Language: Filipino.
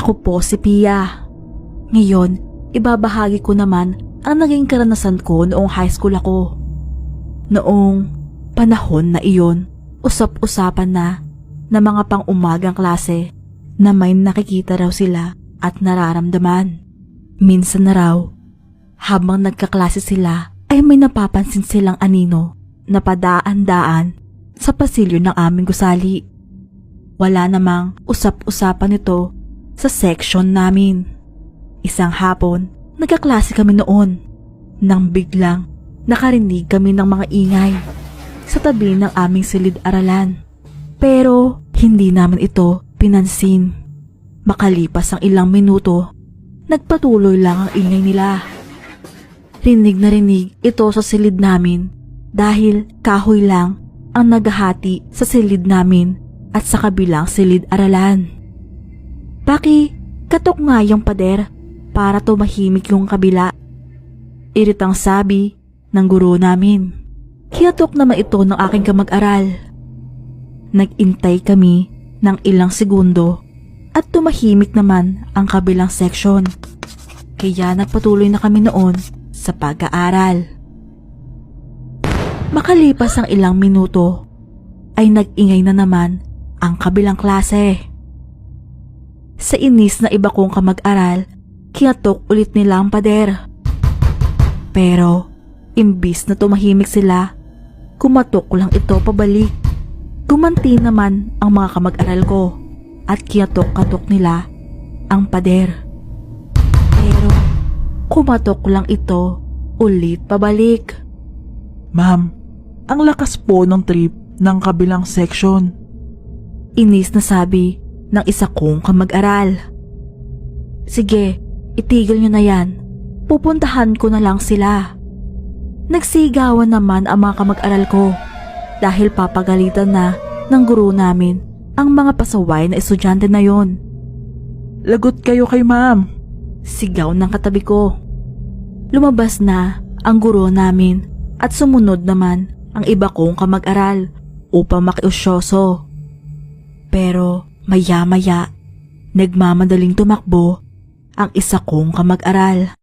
Ako po si Pia. Ngayon, ibabahagi ko naman ang naging karanasan ko noong high school ako. Noong panahon na iyon, usap-usapan na mga pang-umagang klase na may nakikita raw sila at nararamdaman. Minsan na raw, habang nagkaklase sila ay may napapansin silang anino na padaan-daan sa pasilyo ng aming gusali. Wala namang usap-usapan ito sa section namin. Isang hapon, nagkaklase kami noon nang biglang nakarinig kami ng mga ingay sa tabi ng aming silid-aralan. Pero hindi namin ito pinansin. Makalipas ang ilang minuto, nagpatuloy lang ang ingay nila. Rinig na rinig ito sa silid namin dahil kahoy lang ang naghahati sa silid namin at sa kabilang silid-aralan. Katok nga yung pader para tumahimik yung kabila. Iritang sabi ng guro namin. Kiyatok naman ito ng aking kamag-aral. Nag-intay kami ng ilang segundo at tumahimik naman ang kabilang section. Kaya nagpatuloy na kami noon sa pag-aaral. Makalipas ang ilang minuto ay nag-ingay na naman ang kabilang klase. Sa inis na iba kong kamag-aral, kiyatok ulit nila ang pader. Pero imbis na tumahimik sila, kumatok lang ito pabalik. Gumanti naman ang mga kamag-aral ko at kiyatok-katok nila ang pader. Pero kumatok lang ito ulit pabalik. Ma'am, ang lakas po ng trip ng kabilang section. Inis na sabi ng isa kong kamag-aral. Sige, itigil nyo na yan. Pupuntahan ko na lang sila. Nagsigawan naman ang mga kamag-aral ko dahil papagalitan na ng guro namin ang mga pasaway na estudyante na yon. Lagot kayo kay ma'am. Sigaw ng katabi ko. Lumabas na ang guro namin at sumunod naman ang iba kong kamag-aral upang makiusyoso. Pero maya-maya, nagmamadaling tumakbo ang isa kong kamag-aral.